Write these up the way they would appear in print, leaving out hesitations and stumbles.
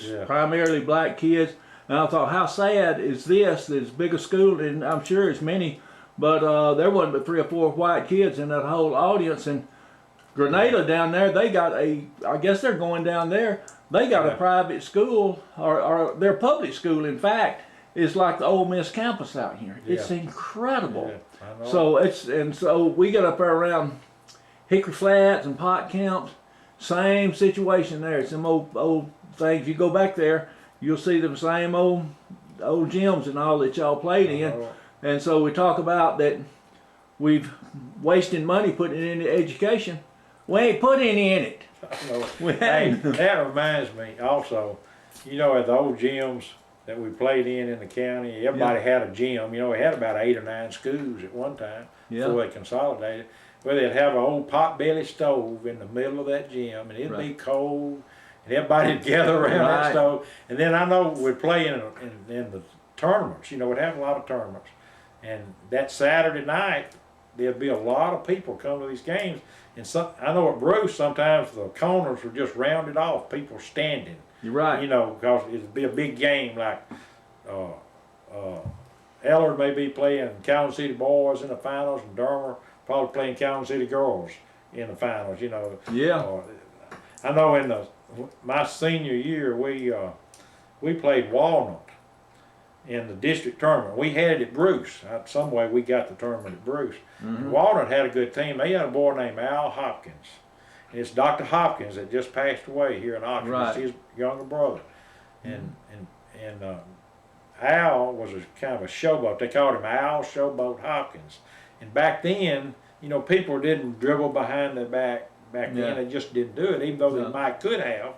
it's primarily black kids. And I thought, how sad is this? As big a school, and I'm sure it's many, but there wasn't but 3 or 4 white kids in that whole audience. And Grenada down there, they got I guess they're going down there, they got a private school, or their public school, in fact, is like the Ole Miss campus out here. It's incredible. So we got up there around Hickory Flats and Pot Camps, same situation there. It's some old things. You go back there, you'll see them same old gyms and all that y'all played in. And so we talk about that we've wasted money putting it into education. We ain't put any in it. Hey, that reminds me also, you know, at the old gyms that we played in the county, everybody had a gym. You know, we had about 8 or 9 schools at one time before they consolidated. Well, they'd have an old potbelly stove in the middle of that gym, and it'd be cold, and everybody'd gather around that stove. And then I know we'd play in the tournaments. You know, we'd have a lot of tournaments. And that Saturday night, there'd be a lot of people come to these games. And I know at Bruce, sometimes the corners were just rounded off, people standing. You're right. You know, because it'd be a big game like Ellard may be playing Calhoun City boys in the finals, and Dermer probably playing Calhoun City girls in the finals, you know. I know in my senior year, we played Walnut in the district tournament. We had it at Bruce. Some way we got the tournament at Bruce. Walnut had a good team. They had a boy named Al Hopkins. And it's Dr. Hopkins that just passed away here in Oxford. It's his younger brother. And Al was kind of a showboat. They called him Al Showboat Hopkins. And back then, you know, people didn't dribble behind their back. Back then, they just didn't do it, even though they might could have.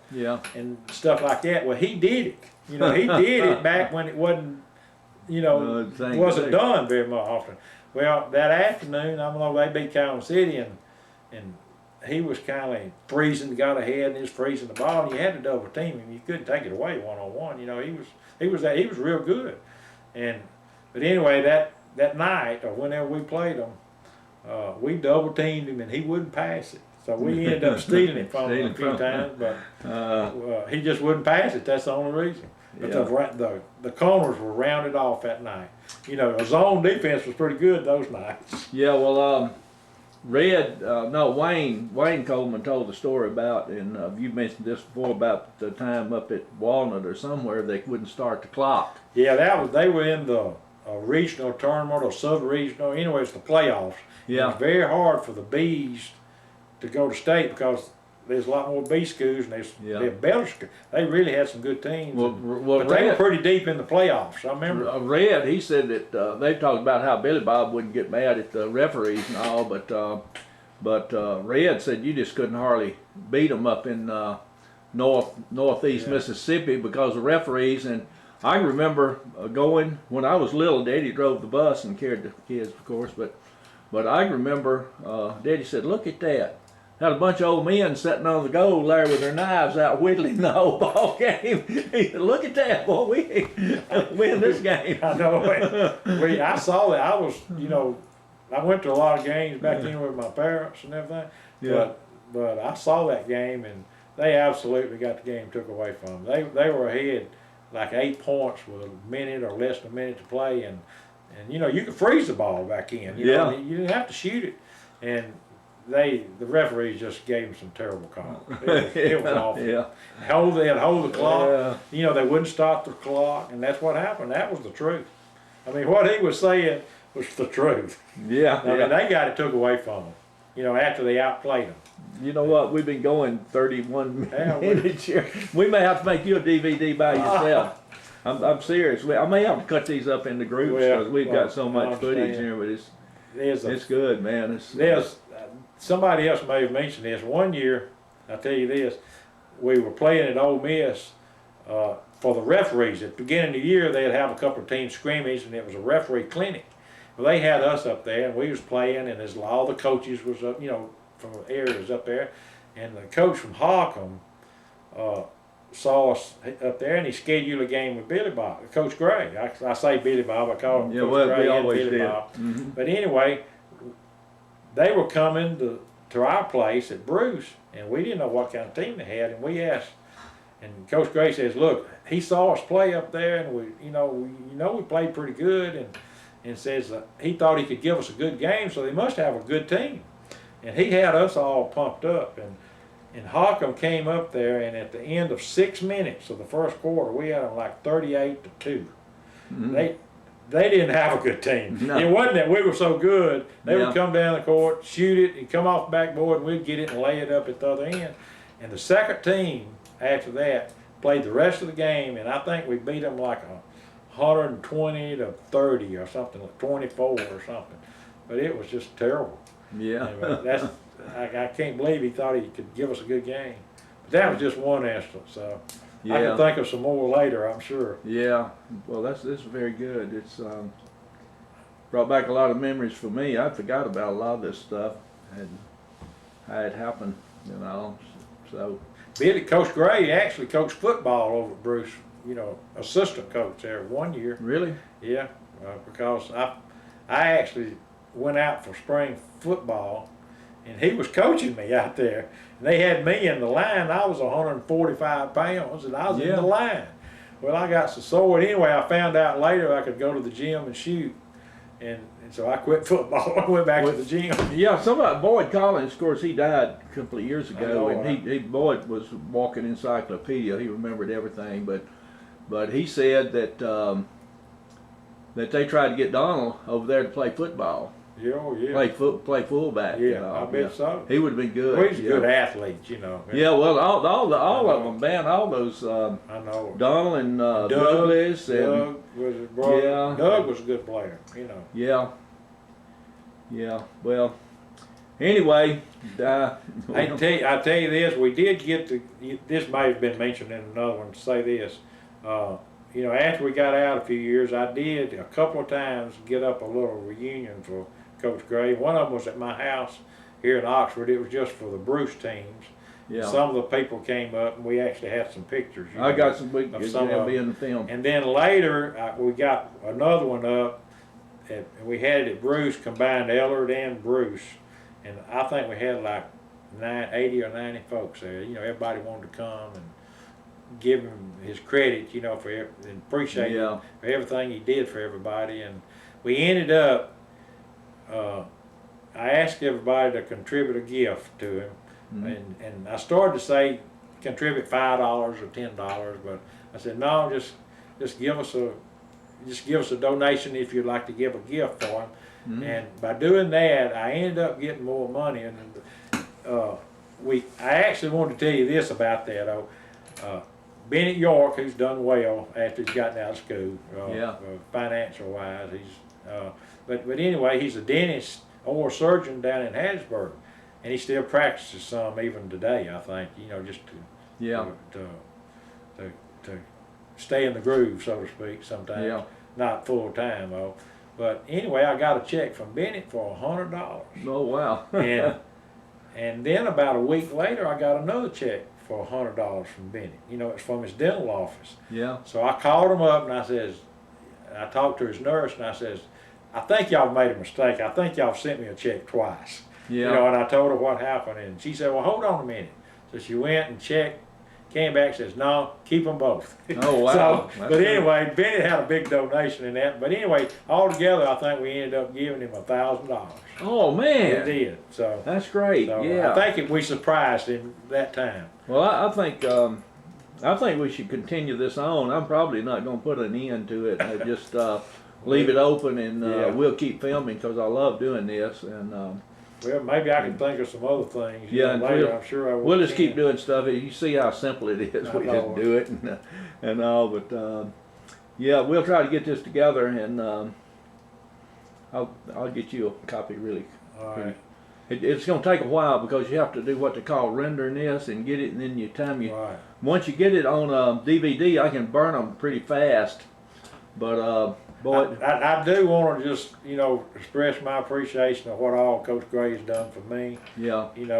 And stuff like that. Well, he did it. You know, he did it back when it wasn't, you know, wasn't done very much often. Well, that afternoon, I don't know, they beat Calhoun City, and he was kind of freezing, got ahead, and he was freezing the ball, and you had to double team him. You couldn't take it away one-on-one. You know, he was real good. But anyway, that night, or whenever we played him, we double teamed him, and he wouldn't pass it. So we ended up stealing it from him a few times, but he just wouldn't pass it. That's the only reason. But the corners were rounded off that night. You know, the zone defense was pretty good those nights. Yeah, well, Wayne Coleman told the story about, and you mentioned this before, about the time up at Walnut or somewhere they wouldn't start the clock. Yeah, they were in the regional tournament or sub-regional. Anyway, it's the playoffs. It was very hard for the Bees to go to state because there's a lot more B schools, and they're better schools. They really had some good teams, but they were pretty deep in the playoffs. I remember. Red, he said that they talked about how Billy Bob wouldn't get mad at the referees and all, but Red said you just couldn't hardly beat them up in northeast Mississippi because of referees. And I remember going when I was little. Daddy drove the bus and carried the kids, of course, but I remember Daddy said, "Look at that." Had a bunch of old men sitting on the goal there with their knives out whittling the whole ball game. He said, "Look at that, boy, we win this game." I know. I saw that. I was, you know, I went to a lot of games back then with my parents and everything. But I saw that game, and they absolutely got the game took away from them. They were ahead like 8 points with a minute or less than a minute to play, and you know, you could freeze the ball back in. You know, you didn't have to shoot it, and the referees just gave them some terrible calls. It was awful. They'd hold the clock. You know, they wouldn't stop the clock, and that's what happened. That was the truth. I mean, what he was saying was the truth. I mean, they got it took away from them. You know, after they outplayed them. You know what? We've been going 31 minutes here. We may have to make you a DVD by yourself. I'm serious. I may have to cut these up into groups because we've got so much footage here, but it's good, man. Somebody else may have mentioned this. One year, I'll tell you this, we were playing at Ole Miss for the referees. At the beginning of the year, they'd have a couple of team scrimmage, and it was a referee clinic. Well, they had us up there, and we was playing, and all the coaches was up, you know, from areas up there, and the coach from Holcomb saw us up there, and he scheduled a game with Billy Bob, Coach Gray. I say Billy Bob, I call him Coach Gray and Billy Bob. But anyway, they were coming to our place at Bruce, and we didn't know what kind of team they had, and we asked And Coach Gray says, look, he saw us play up there, and we played pretty good, and says he thought he could give us a good game, so they must have a good team. And he had us all pumped up, and Hockham came up there, and at the end of 6 minutes of the first quarter, we had them like 38-2. Mm-hmm. They didn't have a good team. No. It wasn't that we were so good. They would come down the court, shoot it, and come off the backboard, and we'd get it and lay it up at the other end. And the second team after that played the rest of the game, and I think we beat them like 120-30 or something, like 24 or something. But it was just terrible. Yeah. Anyway, I can't believe he thought he could give us a good game. But that was just one instance. So I can think of some more later, I'm sure. Yeah. Well, this is very good. It's brought back a lot of memories for me. I forgot about a lot of this stuff and how it happened, you know. So. Coach Gray actually coached football over at Bruce, assistant coach there 1 year. Really? Yeah, because I actually went out for spring football, and he was coaching me out there. And they had me in the line. I was 145 pounds, and I was in the line. Well, I got so sore. Anyway, I found out later I could go to the gym and shoot. And so I quit football. I went back to the gym. Yeah, Boyd Collins, of course, he died a couple of years ago, and Boyd was a walking encyclopedia. He remembered everything, but he said that that they tried to get Donald over there to play football. Yeah, play fullback. Yeah, I bet so. He would have been good. Well, he's a good athlete, Yeah, well, all of them, man, all those. I know. Donald and Douglas and Doug was his brother. Yeah, Doug was a good player, Yeah. Yeah. Well, anyway, I tell you this. We did get to. This may have been mentioned in another one. To say this. After we got out a few years, I did a couple of times get up a little reunion for Coach Gray. One of them was at my house here in Oxford. It was just for the Bruce teams. Yeah. Some of the people came up, and we actually had some pictures. I got some pictures. They'll be in the film. And then later, we got another one up, and we had it at Bruce, combined Ellard and Bruce. And I think we had like 80 or 90 folks there. Everybody wanted to come and give him his credit, and appreciate him for everything he did for everybody. And we ended up, I asked everybody to contribute a gift to him, and I started to say contribute $5 or $10, but I said no, just give us a donation if you'd like to give a gift for him. And by doing that, I ended up getting more money. And I actually wanted to tell you this about that though. Bennett York, who's done well after he's gotten out of school, financial wise, but anyway, he's a dentist or a surgeon down in Hattiesburg, and he still practices some even today. I think just to stay in the groove, so to speak. Sometimes not full time though. But anyway, I got a check from Bennett for $100. Oh wow! and then about a week later, I got another check for $100 from Bennett. It's from his dental office. Yeah. So I called him up and I talked to his nurse and I says, I think y'all made a mistake. I think y'all sent me a check twice. Yeah. And I told her what happened, and she said, well, hold on a minute. So she went and checked, came back, says, no, keep them both. Oh wow. But anyway, Bennett had a big donation in that. But anyway, altogether, I think we ended up giving him $1,000. Oh man. We did. So that's great. So yeah. I think we surprised him that time. Well, I think we should continue this on. I'm probably not going to put an end to it. I just leave it open, and we'll keep filming because I love doing this. And well, maybe I can think of some other things. Yeah, later, I'm sure I will. We'll just keep doing stuff. You see how simple it is. We just do it and all. But yeah, we'll try to get this together, and I'll get you a copy really. All right. It's going to take a while because you have to do what they call rendering this and get it, and then once you get it on DVD, I can burn them pretty fast. But boy, I do want to just express my appreciation of what all Coach Gray has done for me. Yeah. He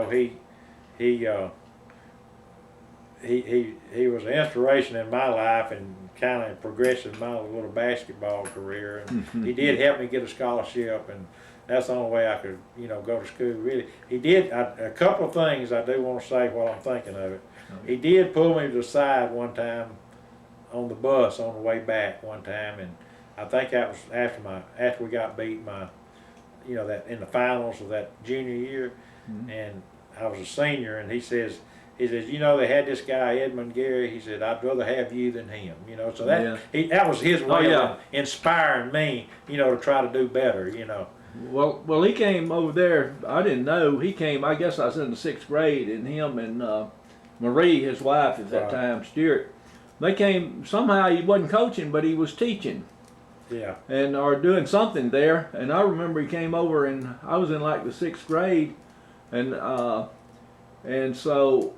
was an inspiration in my life and kind of progressed in my little basketball career. And he did help me get a scholarship, and that's the only way I could, go to school. Really, he did a couple of things I do want to say while I'm thinking of it. He did pull me to the side one time on the bus on the way back one time, and I think that was after we got beat that in the finals of that junior year, and I was a senior, and he says, they had this guy Edmund Gary. He said, I'd rather have you than him. So that was his way of inspiring me, to try to do better. Well, he came over there. I didn't know he came. I guess I was in the 6th grade, and him and Marie, his wife at that time, Stewart. They came somehow. He wasn't coaching, but he was teaching. Yeah. And or doing something there. And I remember he came over, and I was in like the 6th grade, and so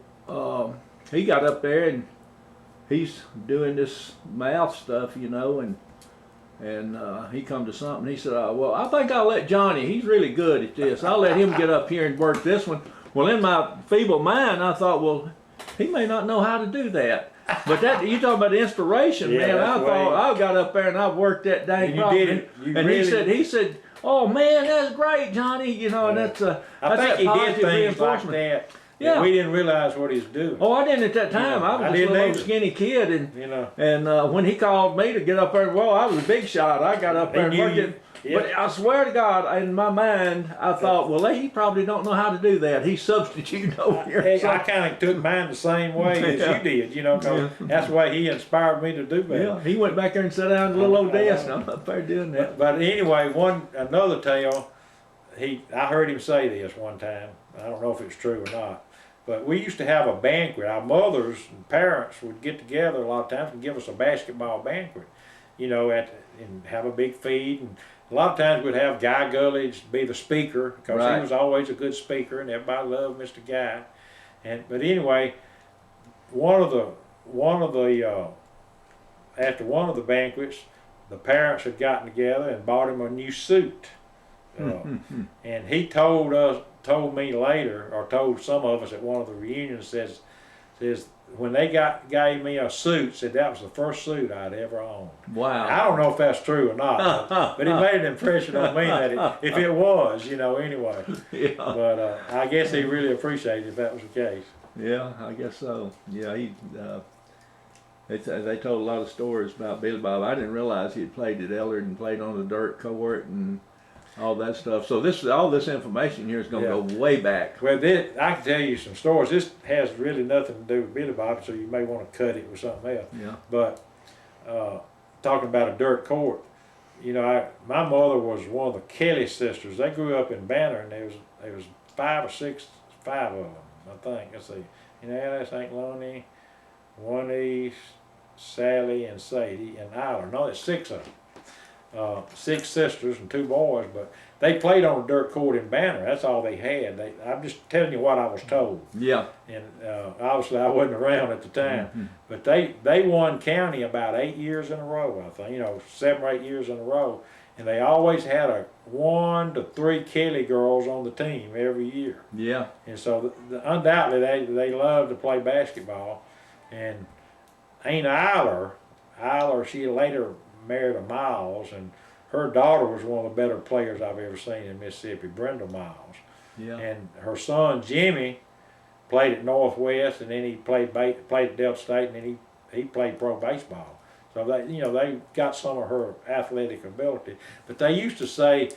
he got up there and he's doing this math stuff, and he come to something. He said, well, I think I'll let Johnny. He's really good at this. I'll let him get up here and work this one. Well, in my feeble mind, I thought, well, he may not know how to do that. But that you talking about inspiration, man. I thought I got up there and I worked that dang problem. And he said, "Oh man, that's great, Johnny." And that's I think he did things like that. Yeah, we didn't realize what he was doing. Oh, I didn't at that time. I was just a little skinny kid, and when he called me to get up there, well, I was a big shot. I got up there and worked it. Yeah. But I swear to God, in my mind, I thought, well, he probably don't know how to do that. He's substituting over here. Hey, I kind of took mine the same way as you did, because that's the way he inspired me to do better. Yeah, he went back there and sat down at a little old desk, and I'm up there doing that. But anyway, another tale, I heard him say this one time. I don't know if it's true or not. But we used to have a banquet. Our mothers and parents would get together a lot of times and give us a basketball banquet, and have a big feed. And a lot of times we'd have Guy Gulledge be the speaker, because he was always a good speaker, and everybody loved Mr. Guy. But anyway, after one of the banquets, the parents had gotten together and bought him a new suit. And he told me later, or told some of us at one of the reunions, says when they gave me a suit, said that was the first suit I'd ever owned. Wow. I don't know if that's true or not, but it made an impression on me that if it was, anyway. Yeah. But I guess he really appreciated it if that was the case. Yeah, I guess so. Yeah, they told a lot of stories about Billy Bob. I didn't realize he had played at Ellard and played on the dirt court and all that stuff. So all this information here is going to go way back. Well, I can tell you some stories. This has really nothing to do with Billy Bob, so you may want to cut it with something else. Yeah. But talking about a dirt court, my mother was one of the Kelly sisters. They grew up in Banner, and there was 5 of them, I think. Let's see. That's Aunt Lonnie, Juanise, Sally, and Sadie, and Ellard. No, there's 6 of them. 6 sisters and 2 boys, but they played on a dirt court in Banner. That's all they had. I'm just telling you what I was told. Yeah. And obviously I wasn't around at the time, but they won county about 8 years in a row. I think 7 or 8 years in a row, and they always had 1 to 3 Kelly girls on the team every year. Yeah. And so undoubtedly they loved to play basketball. And Aunt Ellard, she later married a Miles, and her daughter was one of the better players I've ever seen in Mississippi, Brenda Miles. Yeah. And her son Jimmy played at Northwest, and then he played at Delta State, and then he played pro baseball. So they got some of her athletic ability. But they used to say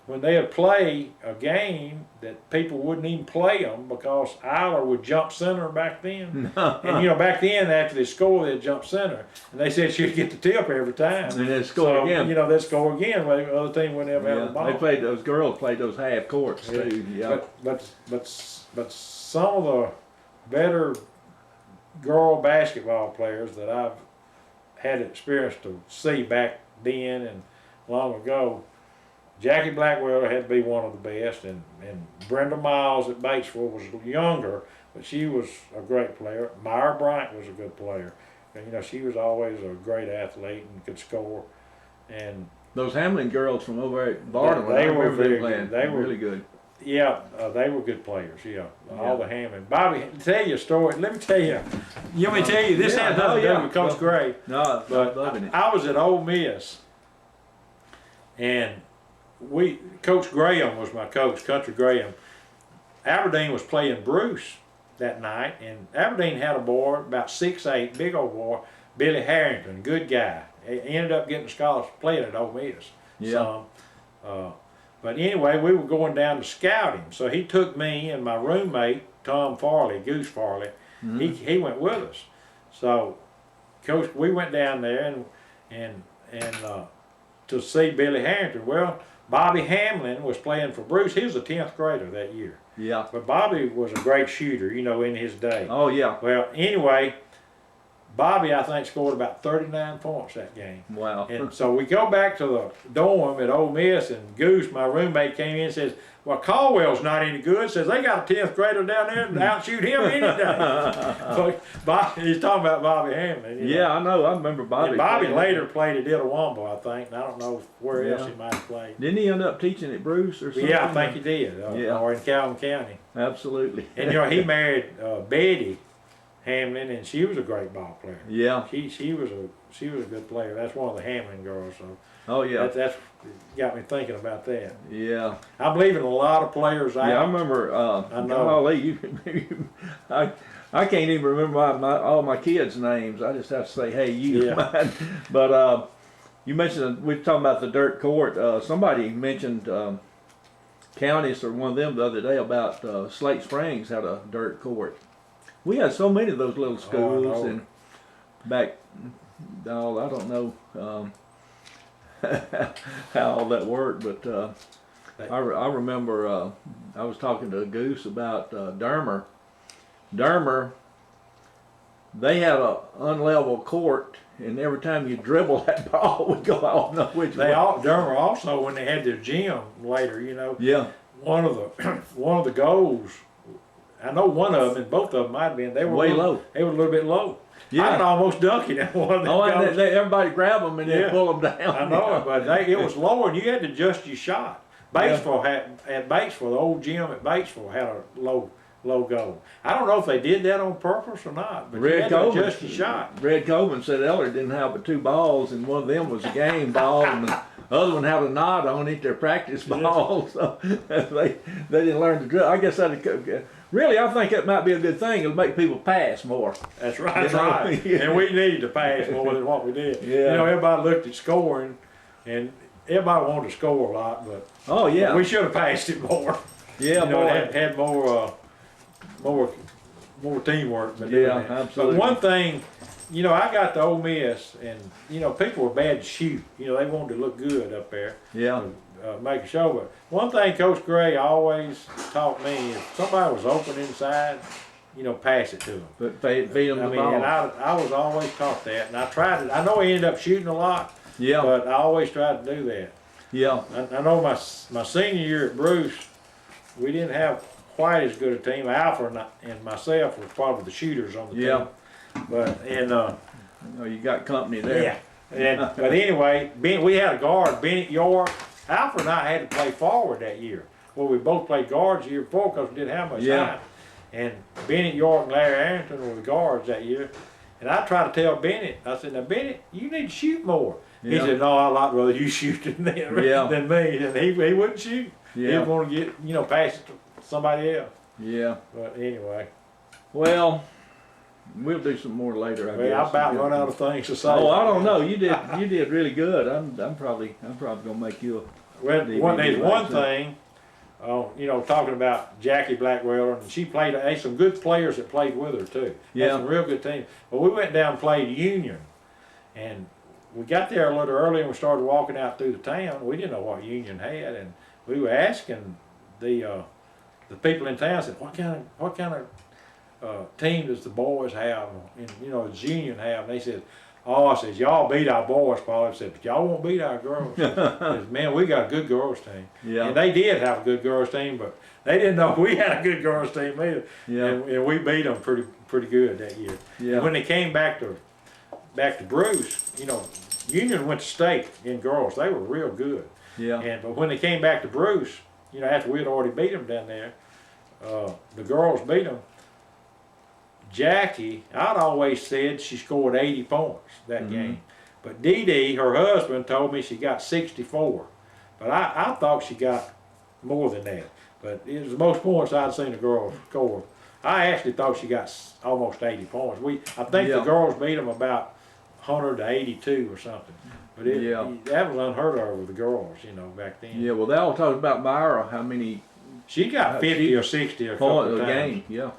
when they would play a game that people wouldn't even play them because Ellard would jump center back then. And back then after they score, they'd jump center. And they said she'd get the tip every time. And they'd score again. They'd score again. The other team wouldn't ever have the ball. Girls played those half courts too. Yeah. But some of the better girl basketball players that I've had experience to see back then and long ago, Jackie Blackwell had to be one of the best, and Brenda Miles at Batesville was younger, but she was a great player. Myra Bryant was a good player. And, she was always a great athlete and could score. And those Hamlin girls from over at Barton, they were very good. They were really good. Yeah, they were good players. Yeah, all the Hamlin. Bobby, tell you a story. Let me tell you. You want me to tell you? This had nothing to do with Coach Gray. No, but loving it. I was at Ole Miss, and Coach Graham was my coach, Country Graham. Aberdeen was playing Bruce, that night, and Aberdeen had a boy about 6'8", big old boy, Billy Harrington, good guy. He ended up getting a scholarship playing at Ole Miss. Yeah. But anyway, we were going down to scout him, so he took me and my roommate Tom Farley, Goose Farley. He went with us. So, Coach, we went down there and to see Billy Harrington. Well, Bobby Hamlin was playing for Bruce. He was a 10th grader that year. Yeah. But Bobby was a great shooter, you know, in his day. Oh yeah. Well, anyway, Bobby, I think, scored about 39 points that game. Wow. And so we go back to the dorm at Ole Miss, and Goose, my roommate, came in and says, well, Caldwell's not any good. Says, they got a 10th grader down there and outshoot him any day. So he's talking about Bobby Hamlin. Yeah, I know. I remember Bobby. And Bobby later played at Itawamba, I think. And I don't know where else he might have played. Didn't he end up teaching at Bruce or something? Yeah, I think he did. Or in Calhoun County. Absolutely. And, you know, he married Betty Hamlin, and she was a great ball player. Yeah. She was a good player. That's one of the Hamlin girls. So oh yeah. that's got me thinking about that. Yeah. I believe in a lot of players. Yeah, I remember. I know. Golly, I can't even remember all my kids' names. I just have to say, hey, you. Yeah. But you mentioned we were talking about the dirt court. Somebody mentioned Counties or one of them the other day about Slate Springs had a dirt court. We had so many of those little schools, and back, I don't know how all that worked, but I remember I was talking to Goose about Dermer. Dermer, they had a unlevel court, and every time you dribble that ball would go, I don't know which way. Dermer also, when they had their gym later, you know. Yeah. One of the goals. I know one of them, and both of them might have been. They were way low. They were a little bit low. Yeah. I could almost dunk it at one of them. Oh, and everybody grab them and then pull them down. I know it, but it was lower, and you had to adjust your shot. Batesville at Batesville, the old gym at Batesville had a low goal. I don't know if they did that on purpose or not, but you had to adjust your shot. Red Coleman said Ellard didn't have but 2 balls, and one of them was a game ball, and the other one had a knot on it, their practice ball. So they didn't learn to drill. I guess really, I think that might be a good thing. It'll make people pass more. That's right. That's right. And we needed to pass more than what we did. Yeah. You know, everybody looked at scoring, and everybody wanted to score a lot, but oh yeah, we should have passed it more. Yeah, you know, had more teamwork. But yeah, absolutely. But one thing, you know, I got to Ole Miss, and you know, people were bad to shoot. You know, they wanted to look good up there. Yeah. Make a show. But one thing Coach Gray always taught me, if somebody was open inside, you know, pass it to them. But feed them the ball. And I was always taught that, and I tried it. I know he ended up shooting a lot. Yeah. But I always tried to do that. Yeah. I know my senior year at Bruce, we didn't have quite as good a team. Alfred and myself were probably the shooters on the team. But you got company there. Yeah. But anyway, we had a guard, Bennett York. Alfred and I had to play forward that year. Well, we both played guards the year before because we didn't have much time. And Bennett York and Larry Arrington were the guards that year. And I tried to tell Bennett, I said, now Bennett, you need to shoot more. He said, no, I'd like rather you shoot than me. And he wouldn't shoot. He would want to get, you know, pass it to somebody else. Yeah. But anyway. Well, we'll do some more later, I guess. I about run out of things to say. Oh, I don't know. You did really good. I'm probably gonna make you a there's one thing, you know, talking about Jackie Blackwell, and she played. There's some good players that played with her too. Yeah. Some real good teams. But we went down and played Union, and we got there a little early, and we started walking out through the town. We didn't know what Union had, and we were asking the people in town. Said, what kind of team does the boys have? And you know, does Union have? And they said, oh, I said, y'all beat our boys, Paul. I said, but y'all won't beat our girls. I said, man, we got a good girls team. Yeah. And they did have a good girls team, but they didn't know we had a good girls team either. Yeah. And we beat them pretty good that year. Yeah. And when they came back to Bruce, you know, Union went to state in girls. They were real good. Yeah. But when they came back to Bruce, you know, after we had already beat them down there, the girls beat them. Jackie, I'd always said she scored 80 points that game. But Dee Dee, her husband, told me she got 64. But I thought she got more than that. But it was the most points I'd seen a girl score I actually thought she got almost 80 points. I think the Yeah. girls beat them about 100 to 82 or something. But that was unheard of with the girls, you know, back then. Yeah, well, they all talked about Myra, how many She got 50 or 60 a couple points of a times. game. Yeah.